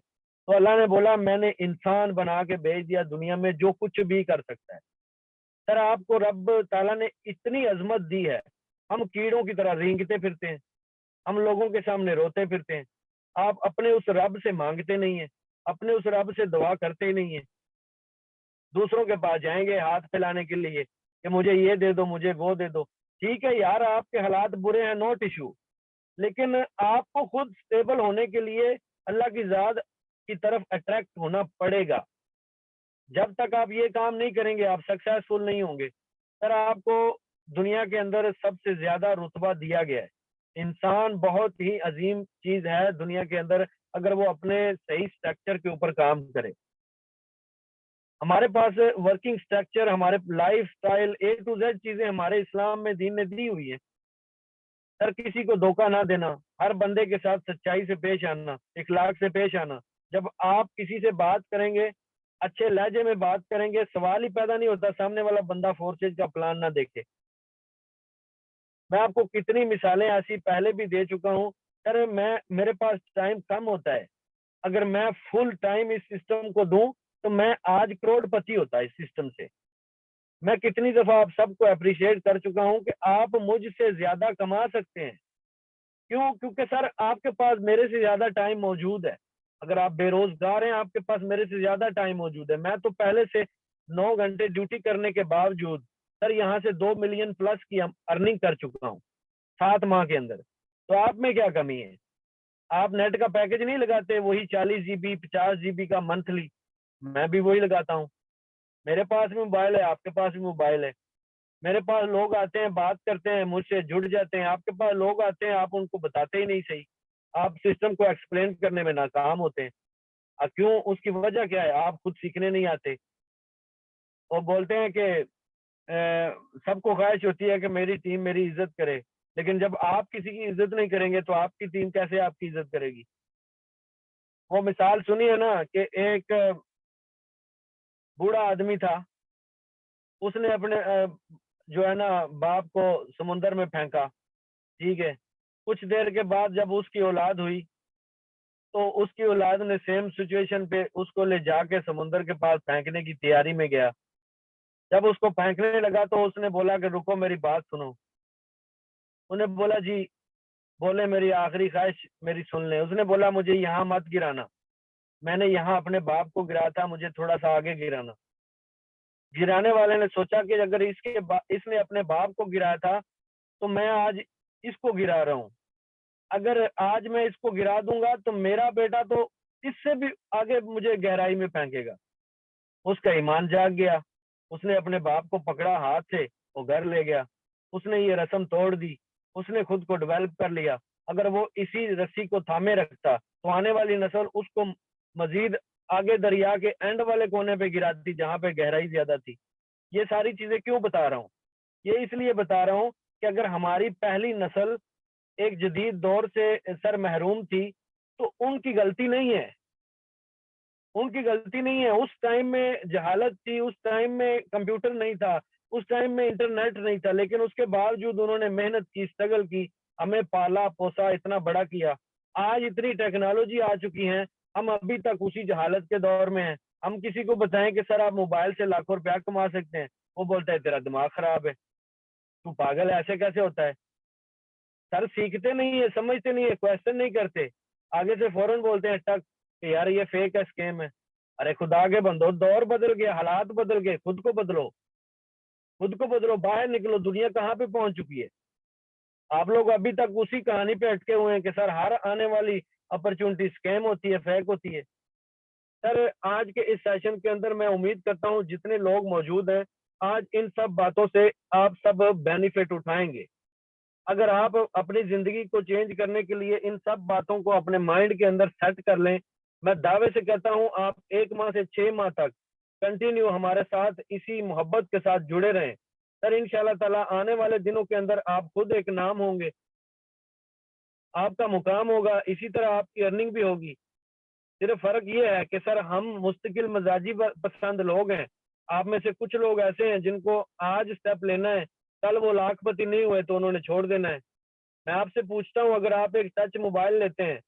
तो अल्लाह ने बोला मैंने इंसान बना के भेज दिया दुनिया में जो कुछ भी कर सकता है। सर आपको रब ताला ने इतनी अजमत दी है, हम कीड़ों की तरह रेंगते फिरते हैं, हम लोगों के सामने रोते फिरते हैं। आप अपने उस रब से मांगते नहीं है, अपने उस रब से दुआ करते ही नहीं है। दूसरों के पास जाएंगे हाथ फैलाने के लिए कि मुझे ये दे दो, मुझे वो दे दो। ठीक है यार, आपके हालात बुरे हैं, नोट इशू, लेकिन आपको खुद स्टेबल होने के लिए अल्लाह की जात की तरफ अट्रैक्ट होना पड़ेगा। जब तक आप ये काम नहीं करेंगे आप सक्सेसफुल नहीं होंगे। सर आपको दुनिया के अंदर सबसे ज्यादा रुतबा दिया गया है। इंसान बहुत ही अजीम चीज है दुनिया के अंदर, अगर वो अपने सही स्ट्रक्चर के ऊपर काम करे। हमारे पास वर्किंग स्ट्रक्चर, हमारे life style, A to Z चीजें हमारे इस्लाम में दीन ने दी हुई है। सर किसी को धोखा ना देना, हर बंदे के साथ सच्चाई से पेश आना, इखलाक से पेश आना। जब आप किसी से बात करेंगे, अच्छे लहजे में बात करेंगे, सवाल ही पैदा नहीं होता सामने वाला बंदा फोर्सेज का प्लान ना देखे। मैं आपको कितनी मिसालें ऐसी पहले भी दे चुका हूँ। सर मैं, मेरे पास टाइम कम होता है, अगर मैं फुल टाइम इस सिस्टम को दूं तो मैं आज करोड़पति होता इस सिस्टम से। मैं कितनी दफा आप सबको अप्रिशिएट कर चुका हूं कि आप मुझसे ज्यादा कमा सकते हैं। क्यों? क्योंकि सर आपके पास मेरे से ज्यादा टाइम मौजूद है। अगर आप बेरोजगार हैं, आपके पास मेरे से ज्यादा टाइम मौजूद है। मैं तो पहले से 9 घंटे ड्यूटी करने के बावजूद सर यहाँ से 2 मिलियन प्लस की अर्निंग कर चुका हूँ 7 माह के अंदर। तो आप में क्या कमी है? आप नेट का पैकेज नहीं लगाते, वही 40 GB 50 GB का मंथली, मैं भी वही लगाता हूँ। मेरे पास भी मोबाइल है, आपके पास भी मोबाइल है। मेरे पास लोग आते हैं, बात करते हैं, मुझसे जुड़ जाते हैं। आपके पास लोग आते हैं, आप उनको बताते ही नहीं सही, आप सिस्टम को एक्सप्लेन करने में नाकाम होते हैं। क्यों? उसकी वजह क्या है? आप खुद सीखने नहीं आते। और बोलते हैं कि सबको ख्वाहिश होती है कि मेरी टीम मेरी इज्जत करे, लेकिन जब आप किसी की इज्जत नहीं करेंगे तो आपकी टीम कैसे आपकी इज्जत करेगी? वो मिसाल सुनी है ना कि एक बूढ़ा आदमी था, उसने अपने जो है ना बाप को समुंदर में फेंका। ठीक है, कुछ देर के बाद जब उसकी औलाद हुई तो उसकी औलाद ने सेम सिचुएशन पे उसको ले जाके समुंदर के पास फेंकने की तैयारी में गया। जब उसको फेंकने लगा तो उसने बोला कि रुको मेरी बात सुनो। उन्हें बोला जी, बोले मेरी आखिरी ख्वाहिश मेरी सुन ले। उसने बोला मुझे यहाँ मत गिराना, मैंने यहाँ अपने बाप को गिराया था, मुझे थोड़ा सा आगे गिराना। गिराने वाले ने सोचा कि अगर इसने अपने बाप को गिराया था तो मैं आज इसको गिरा रहा हूँ। अगर आज मैं इसको गिरा दूंगा तो मेरा बेटा तो इससे भी आगे मुझे गहराई में फेंकेगा। उसका ईमान जाग गया, उसने अपने बाप को पकड़ा हाथ से, वो घर ले गया। उसने ये रस्म तोड़ दी, उसने खुद को डेवलप कर लिया। अगर वो इसी रस्सी को थामे रखता तो आने वाली नस्ल उसको मजीद आगे दरिया के एंड वाले कोने पे गिराती जहां पे गहराई ज्यादा थी। ये सारी चीजें क्यों बता रहा हूँ? ये इसलिए बता रहा हूँ कि अगर हमारी पहली नस्ल एक जदीद दौर से सर महरूम थी तो उनकी गलती नहीं है, उनकी गलती नहीं है। उस टाइम में जहालत थी, उस टाइम में कंप्यूटर नहीं था, उस टाइम में इंटरनेट नहीं था, लेकिन उसके बावजूद उन्होंने मेहनत की, स्ट्रगल की, हमें पाला पोसा, इतना बड़ा किया। आज इतनी टेक्नोलॉजी आ चुकी है, हम अभी तक उसी जहालत के दौर में हैं। हम किसी को बताएं कि सर आप मोबाइल से लाखों रुपया कमा सकते हैं, वो बोलता है तेरा दिमाग खराब है, तू पागल है, ऐसे कैसे होता है? सर सीखते नहीं है, समझते नहीं है, क्वेश्चन नहीं करते, आगे से फौरन बोलते हैं टक कि यार ये फेक है, स्कैम है। अरे खुदा के बंदो, दौर बदल गया, हालात बदल गए, खुद को बदलो, खुद को बदलो, बाहर निकलो। दुनिया कहाँ पे पहुंच चुकी है? आप लोग अभी तक उसी कहानी पे अटके हुए हैं कि सर हर आने वाली अपॉर्चुनिटी स्कैम होती है, फेक होती है। सर आज के इस सेशन के अंदर मैं उम्मीद करता हूँ जितने लोग मौजूद हैं, आज इन सब बातों से आप सब बेनिफिट उठाएंगे। अगर आप अपनी जिंदगी को चेंज करने के लिए इन सब बातों को अपने माइंड के अंदर सेट कर लें, मैं दावे से कहता हूं आप 1 माह से 6 माह तक कंटिन्यू हमारे साथ इसी मोहब्बत के साथ जुड़े रहें। सर इंशाल्लाह ताला आने वाले दिनों के अंदर आप खुद एक नाम होंगे, आपका मुकाम होगा, इसी तरह आपकी अर्निंग भी होगी। सिर्फ फर्क ये है कि सर हम मुस्तकिल मजाजी पसंद लोग हैं। आप में से कुछ लोग ऐसे हैं जिनको आज स्टेप लेना है, कल वो लाखपति नहीं हुए तो उन्होंने छोड़ देना है। मैं आपसे पूछता हूँ, अगर आप एक टच मोबाइल लेते हैं,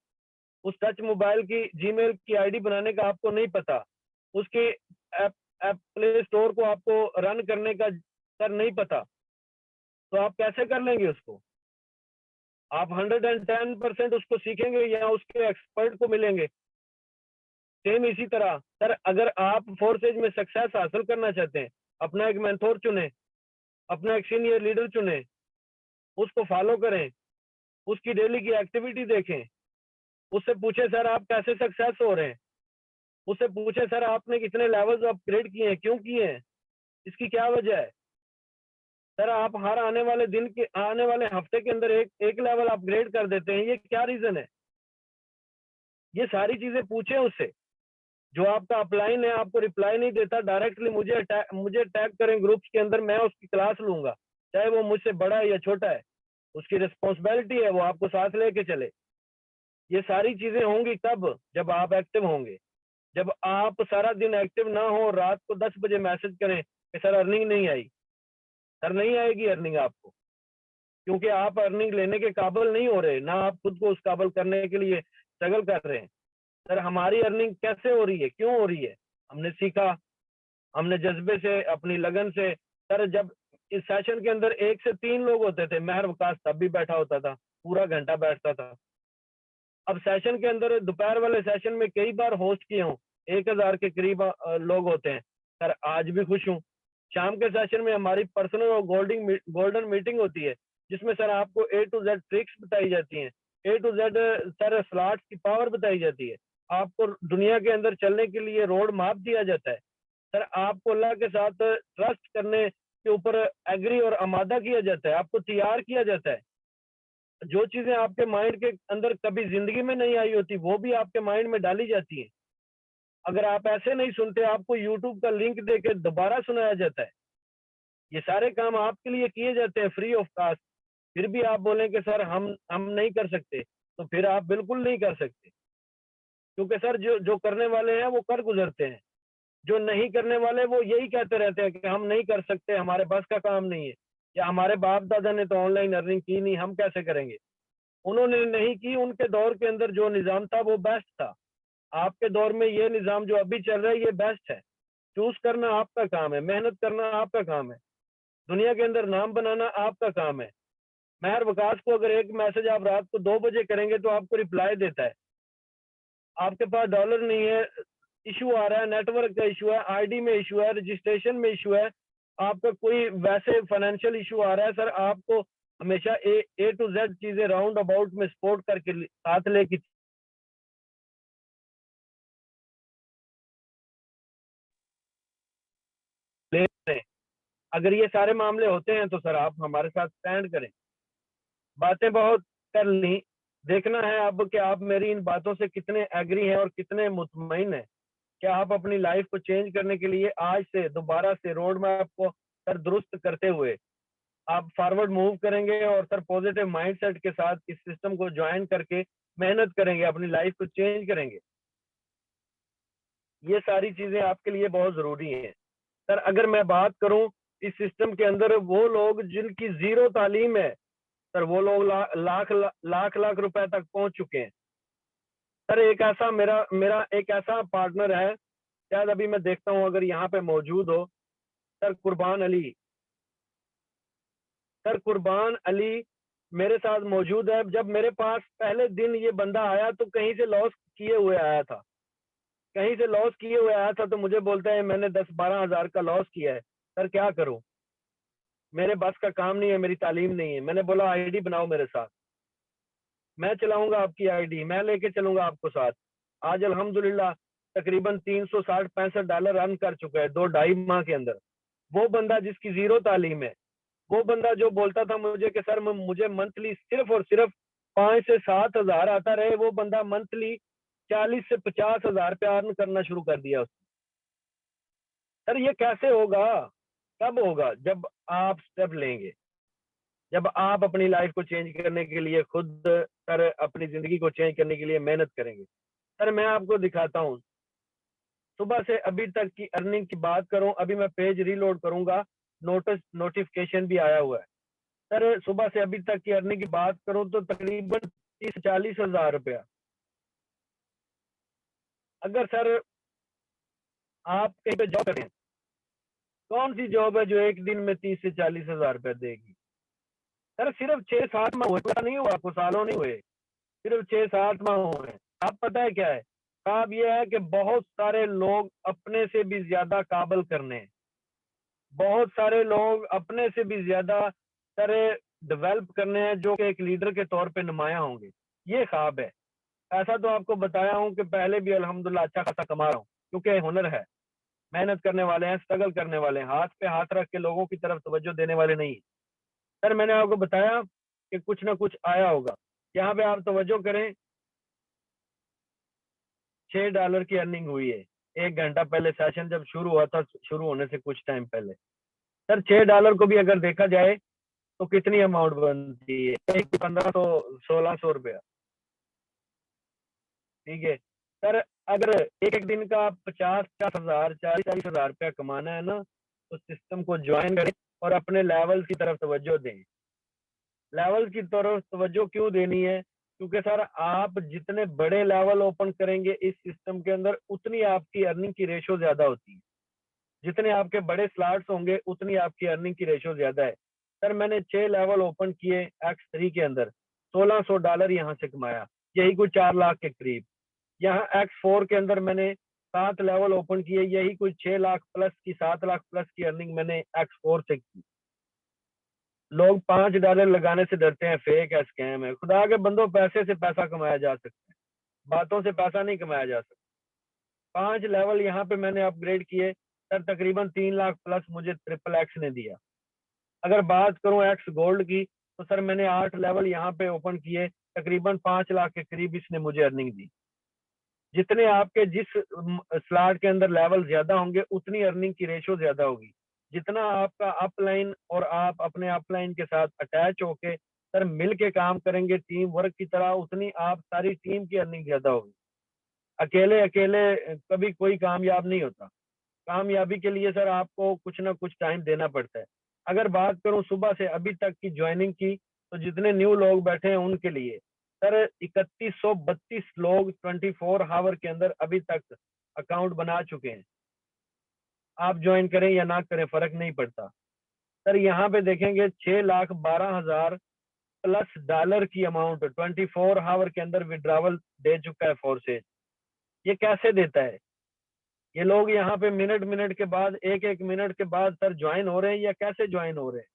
उस टच मोबाइल की जीमेल की आईडी बनाने का आपको नहीं पता, उसके ऐप ऐप प्ले स्टोर को आपको रन करने का सर नहीं पता, तो आप कैसे कर लेंगे उसको? आप 110% उसको सीखेंगे या उसके एक्सपर्ट को मिलेंगे? सेम इसी तरह सर अगर आप फोर्सेज में सक्सेस हासिल करना चाहते हैं, अपना एक मेंटोर चुने, अपना एक सीनियर लीडर चुने, उसको फॉलो करें, उसकी डेली की एक्टिविटी देखें, उससे पूछे सर आप कैसे सक्सेस हो रहे हैं। उससे पूछे सर आपने कितने लेवल्स अपग्रेड किए हैं, क्यों किए हैं, इसकी क्या वजह है। सर आप हर आने वाले हफ्ते के अंदर एक लेवल अपग्रेड कर देते हैं, ये क्या रीजन है। ये सारी चीजें पूछे उससे। जो आपका अपलाइन है आपको रिप्लाई नहीं देता, डायरेक्टली मुझे टैग करें ग्रुप्स के अंदर, मैं उसकी क्लास लूंगा, चाहे वो मुझसे बड़ा है या छोटा है, उसकी रिस्पॉन्सिबिलिटी है, वो आपको साथ लेके चले। ये सारी चीजें होंगी कब, जब आप एक्टिव होंगे। जब आप सारा दिन एक्टिव ना हो, रात को 10 बजे मैसेज करें कि सर अर्निंग नहीं आई, सर नहीं आएगी अर्निंग आपको, क्योंकि आप अर्निंग लेने के काबिल नहीं हो रहे, ना आप खुद को उस काबिल करने के लिए स्ट्रगल कर रहे हैं। सर हमारी अर्निंग कैसे हो रही है, क्यों हो रही है, हमने सीखा, हमने जज्बे से, अपनी लगन से। सर जब इस सेशन के अंदर 1 से 3 लोग होते थे, महर वकास तब भी बैठा होता था, पूरा घंटा बैठता था। अब सेशन के अंदर दोपहर वाले सेशन में कई बार होस्ट किए हूँ, 1000 के करीब लोग होते हैं। सर आज भी खुश हूँ। शाम के सेशन में हमारी पर्सनल और गोल्डन मीटिंग होती है, जिसमें सर आपको A to Z ट्रिक्स बताई जाती हैं, A to Z sir slots की पावर बताई जाती है, आपको दुनिया के अंदर चलने के लिए रोड मैप दिया जाता है। सर आपको अल्लाह के साथ ट्रस्ट करने के ऊपर एग्री और आमादा किया जाता है, आपको तैयार किया जाता है। जो चीजें आपके माइंड के अंदर कभी जिंदगी में नहीं आई होती, वो भी आपके माइंड में डाली जाती है। अगर आप ऐसे नहीं सुनते, आपको यूट्यूब का लिंक देकर दोबारा सुनाया जाता है। ये सारे काम आपके लिए किए जाते हैं फ्री ऑफ कॉस्ट। फिर भी आप बोलें कि सर हम नहीं कर सकते, तो फिर आप बिल्कुल नहीं कर सकते, क्योंकि सर जो जो करने वाले हैं वो कर गुजरते हैं। जो नहीं करने वाले वो यही कहते रहते हैं कि हम नहीं कर सकते, हमारे बस का काम नहीं है, या हमारे बाप दादा ने तो ऑनलाइन अर्निंग की नहीं, हम कैसे करेंगे। उन्होंने नहीं की, उनके दौर के अंदर जो निजाम था वो बेस्ट था। आपके दौर में ये निजाम जो अभी चल रहा है ये बेस्ट है। चूज करना आपका काम है, मेहनत करना आपका काम है, दुनिया के अंदर नाम बनाना आपका काम है। महर वकास को अगर एक मैसेज आप रात को 2 बजे करेंगे तो आपको रिप्लाई देता है। आपके पास डॉलर नहीं है, इशू आ रहा है, नेटवर्क का इशू है, आईडी में इशू है, रजिस्ट्रेशन में इशू है, आपका कोई वैसे फाइनेंशियल इशू आ रहा है, सर आपको हमेशा ए टू जेड चीजें राउंड अबाउट में सपोर्ट करके साथ लेके ले। अगर ये सारे मामले होते हैं तो सर आप हमारे साथ स्टैंड करें। बातें बहुत कर ली, देखना है अब कि आप मेरी इन बातों से कितने एग्री हैं और कितने मुतमईन हैं। क्या आप अपनी लाइफ को चेंज करने के लिए आज से दोबारा से रोड मैप को सर दुरुस्त करते हुए आप फॉरवर्ड मूव करेंगे, और सर पॉजिटिव माइंडसेट के साथ इस सिस्टम को ज्वाइन करके मेहनत करेंगे, अपनी लाइफ को चेंज करेंगे। ये सारी चीजें आपके लिए बहुत जरूरी हैं। सर अगर मैं बात करूं इस सिस्टम के अंदर, वो लोग जिनकी जीरो तालीम है, सर वो लोग लाख लाख रुपए तक पहुंच चुके हैं। सर एक ऐसा मेरा मेरा एक ऐसा पार्टनर है, शायद अभी मैं देखता हूँ अगर यहाँ पे मौजूद हो, सर कुर्बान अली। सर कुर्बान अली मेरे साथ मौजूद है। जब मेरे पास पहले दिन ये बंदा आया तो कहीं से लॉस किए हुए आया था, कहीं से लॉस किए हुए आया था, तो मुझे बोलता है मैंने 10-12 हजार का लॉस किया है, सर क्या करूं, मेरे बस का काम नहीं है, मेरी तालीम नहीं है। मैंने बोला आईडी बनाओ मेरे साथ, मैं चलाऊंगा आपकी आईडी, मैं लेके चलूंगा आपको साथ। आज अल्हम्दुलिल्लाह तकरीबन 360-65 डॉलर अर्न कर चुका है 2-2.5 माह के अंदर। वो बंदा जिसकी जीरो तालीम है, वो बंदा जो बोलता था मुझे कि सर मुझे मंथली सिर्फ और सिर्फ 5 से 7 हजार आता रहे, वो बंदा मंथली 40 से 50 हजार पे अर्न करना शुरू कर दिया उसने। सर ये कैसे होगा, कब होगा, जब आप स्टेप लेंगे, जब आप अपनी लाइफ को चेंज करने के लिए खुद सर अपनी जिंदगी को चेंज करने के लिए मेहनत करेंगे। सर मैं आपको दिखाता हूँ, सुबह से अभी तक की अर्निंग की बात करूं, अभी मैं पेज रीलोड करूंगा, नोटिफिकेशन भी आया हुआ है। सर सुबह से अभी तक की अर्निंग की बात करूं तो तकरीबन 30-40 हजार रुपया। अगर सर आप कहीं पे जॉब कर रहे हैं, कौन सी जॉब है जो एक दिन में 30 से 40 हजार रुपया देगी। सर सिर्फ 6-7 माह हुए, पता नहीं हुआ आपको, सालों नहीं हुए, सिर्फ 6-7 माह हुए। आप पता है क्या है साहब, ये है कि बहुत सारे लोग अपने से भी ज्यादा काबिल करने हैं, बहुत सारे लोग अपने से भी ज्यादा तरह डेवलप करने हैं, जो कि एक लीडर के तौर पे नुमाया होंगे। ये ख्वाब है। ऐसा तो आपको बताया हूँ कि पहले भी अल्हम्दुलिल्लाह अच्छा खासा कमा रहा हूँ, क्योंकि हुनर है, मेहनत करने वाले हैं, स्ट्रगल करने वाले हैं, हाथ पे हाथ रख के लोगों की तरफ तवज्जो देने वाले नहीं। सर मैंने आपको बताया कि कुछ ना कुछ आया होगा। यहाँ पे आप तवज्जो करें, $6 की अर्निंग हुई है 1 घंटा पहले, सेशन जब शुरू हुआ था, शुरू होने से कुछ टाइम पहले। सर $6 को भी अगर देखा जाए तो कितनी अमाउंट बनती है, 1500 1600 रुपया। ठीक है सर, अगर एक एक दिन का 50-50 हजार 40-40 हजार रुपया कमाना है ना, तो सिस्टम को ज्वाइन करें और अपने लेवल की तरफ तवज्जो दें। लेवल की तरफ तवज्जो क्यों देनी है? क्योंकि सर आप जितने बड़े लेवल ओपन करेंगे इस सिस्टम के अंदर, उतनी आपकी अर्निंग की रेशो ज्यादा होती है। जितने आपके बड़े स्लॉट्स होंगे उतनी आपकी अर्निंग की रेशो ज्यादा है। सर मैंने 6 लेवल ओपन किए X3 के अंदर, $1600 यहाँ से कमाया, यही कुछ 4 लाख के करीब। यहाँ X4 के अंदर मैंने 7 लेवल ओपन किए, यही कुछ 6 लाख प्लस की, 7 लाख प्लस की अर्निंग मैंने X4 से की। लोग $5 लगाने से डरते हैं, फेक है, स्कैम है। खुदा के बंदो, पैसे से पैसा कमाया जा सकता है, बातों से पैसा नहीं कमाया जा सकता। 5 लेवल यहाँ पे मैंने अपग्रेड किए सर, तकरीबन 3 लाख प्लस मुझे ट्रिपल एक्स ने दिया। अगर बात करूं एक्स गोल्ड की, तो सर मैंने 8 लेवल यहाँ पे ओपन किए, तकरीबन 5 लाख के करीब इसने मुझे अर्निंग दी। जितने आपके जिस स्लॉट के अंदर लेवल ज्यादा होंगे उतनी अर्निंग की रेशो ज्यादा होगी। जितना आपका अपलाइन और आप अपने अपलाइन के साथ अटैच होके सर मिल के काम करेंगे टीम वर्क की तरह, उतनी आप सारी टीम की अर्निंग ज्यादा होगी। अकेले अकेले कभी कोई कामयाब नहीं होता। कामयाबी के लिए सर आपको कुछ ना कुछ टाइम देना पड़ता है। अगर बात करूं सुबह से अभी तक की ज्वाइनिंग की, तो जितने न्यू लोग बैठे हैं उनके लिए सर 3132 लोग 24 आवर के अंदर अभी तक अकाउंट बना चुके हैं। आप ज्वाइन करें या ना करें फर्क नहीं पड़ता। सर यहाँ पे देखेंगे 6,12,000 प्लस डॉलर की अमाउंट 24 आवर के अंदर विड्रावल दे चुका है फोर्सेज। ये कैसे देता है? ये लोग यहाँ पे मिनट मिनट के बाद, एक एक मिनट के बाद सर ज्वाइन हो रहे हैं, या कैसे ज्वाइन हो रहे हैं?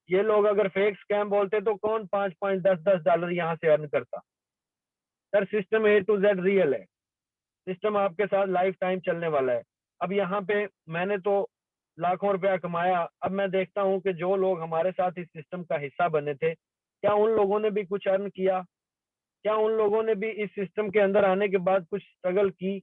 ये लोग अगर फेक स्कैम बोलते तो कौन 5-5 $10-10 यहाँ से अर्न करता? Sir system A to Z real है, सिस्टम आपके साथ लाइफ टाइम चलने वाला है। अब यहाँ पे मैंने तो लाखों रुपया कमाया, अब मैं देखता हूँ कि जो लोग हमारे साथ इस सिस्टम का हिस्सा बने थे, क्या उन लोगों ने भी कुछ अर्न किया? क्या उन लोगों ने भी इस सिस्टम के अंदर आने के बाद कुछ स्ट्रगल की?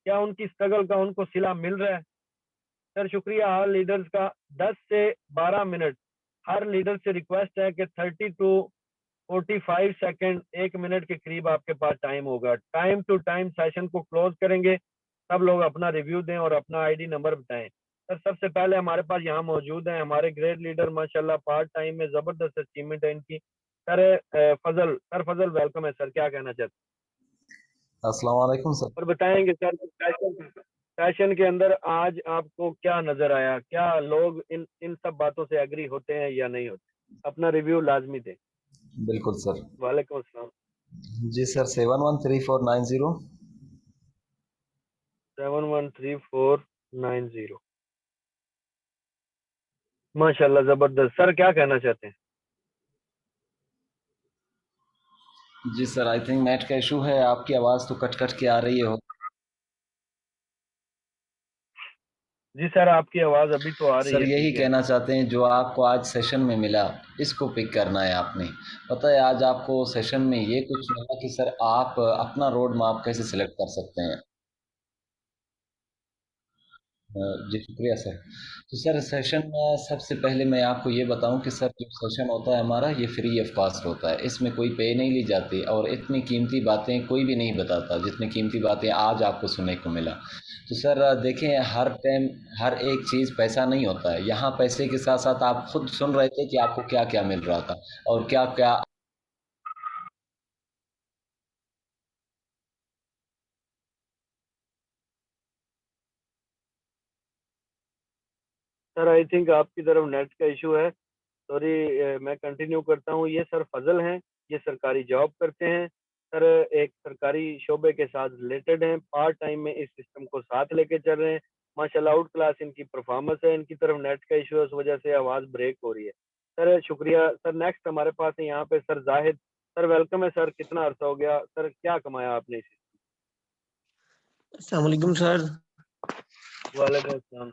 क्या उनकी स्ट्रगल का उनको सिला मिल रहा है? सर शुक्रिया हर लीडर्स का। 10 से 12 मिनट हर लीडर से रिक्वेस्ट है कि 30 to 45 सेकेंड, 1 मिनट के करीब आपके पास टाइम होगा। टाइम टू टाइम सेशन को क्लोज करेंगे। सब लोग अपना रिव्यू दें और अपना आईडी नंबर बताएं। सर सबसे पहले हमारे पास यहाँ मौजूद हैं हमारे ग्रेट लीडर, माशाल्लाह पार्ट टाइम में जबरदस्त अचीवमेंट है इनकी। सर फजल, सर फजल वेलकम है सर, क्या कहना चाहते अस्सलाम वालेकुम सर। हैं और बताएंगे सर सेशन के अंदर आज आपको क्या नजर आया? क्या लोग इन इन सब बातों से एग्री होते हैं या नहीं होते? अपना रिव्यू लाजमी दें। बिल्कुल सर। वालेकुम अस्सलाम। जी सर, 713490। 713490। माशाल्लाह जबरदस्त। सर क्या कहना चाहते हैं? जी सर, आई थिंक नेट का इशू है, आपकी आवाज़ तो कट कट के आ रही हो। जी सर आपकी आवाज अभी तो आ रही सर है, यही ठीक है। कहना चाहते हैं, जो आपको आज सेशन में मिला इसको पिक करना है आपने। पता है आज आपको सेशन में ये कुछ मिला कि सर आप अपना रोड मैप कैसे सिलेक्ट कर सकते हैं। जी शुक्रिया सर। तो सर सेशन में सबसे पहले मैं आपको ये बताऊं कि सर जो सेशन होता है हमारा ये फ्री ऑफ कॉस्ट होता है, इसमें कोई पे नहीं ली जाती और इतनी कीमती बातें कोई भी नहीं बताता जितनी कीमती बातें आज आपको सुनने को मिला। तो सर देखें, हर टाइम हर एक चीज़ पैसा नहीं होता है। यहाँ पैसे के साथ साथ आप खुद सुन रहे थे कि आपको क्या क्या मिल रहा था और क्या क्या। सर आई थिंक आपकी तरफ नेट का इशू है। सॉरी, मैं कंटिन्यू करता हूँ। ये सर फजल हैं, ये सरकारी जॉब करते हैं सर, एक सरकारी शोबे के साथ रिलेटेड हैं, पार्ट टाइम में इस सिस्टम को साथ लेके चल रहे हैं। माशाल्लाह आउट क्लास इनकी परफॉर्मेंस है। इनकी तरफ नेट का इशू है, उस वजह से आवाज़ ब्रेक हो रही है। सर शुक्रिया। सर नेक्स्ट हमारे पास है यहाँ पे सर जाहिद। सर वेलकम है सर, कितना अर्सा हो गया सर, क्या कमाया आपने इस? अस्सलाम वालेकुम सर। वालेकुम अस्सलाम।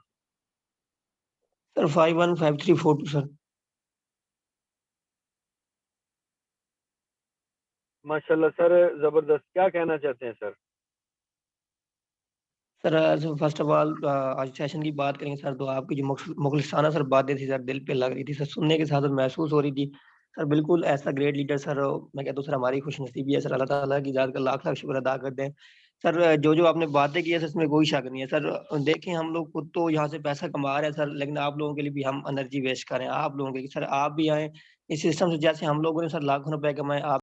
Sir 515342 sir. माशाल्लाह सर, जबरदस्त। क्या कहना चाहते हैं sir? Sir first of all आज सेशन की बात करेंगे सर, तो आपकी जो मुखलिसाना सर बातें थी सर, दिल पे लग रही थी सर, सुनने के साथ महसूस हो रही थी सर। बिल्कुल ऐसा ग्रेट लीडर सर, मैं कहता हूँ सर हमारी खुशनसीबी है सर, अल्लाह ताला की ज़ात का लाख लाख शुक्र अदा करते हैं सर। जो जो आपने बातें की है सर, इसमें कोई शक नहीं है सर। देखें हम लोग खुद तो यहाँ से पैसा कमा रहे हैं सर, लेकिन आप लोगों के लिए भी हम एनर्जी वेस्ट कर रहे हैं। आप लोगों के लिए सर, आप भी आए इस सिस्टम से, जैसे हम लोगों ने सर लाखों रुपए कमाए, आप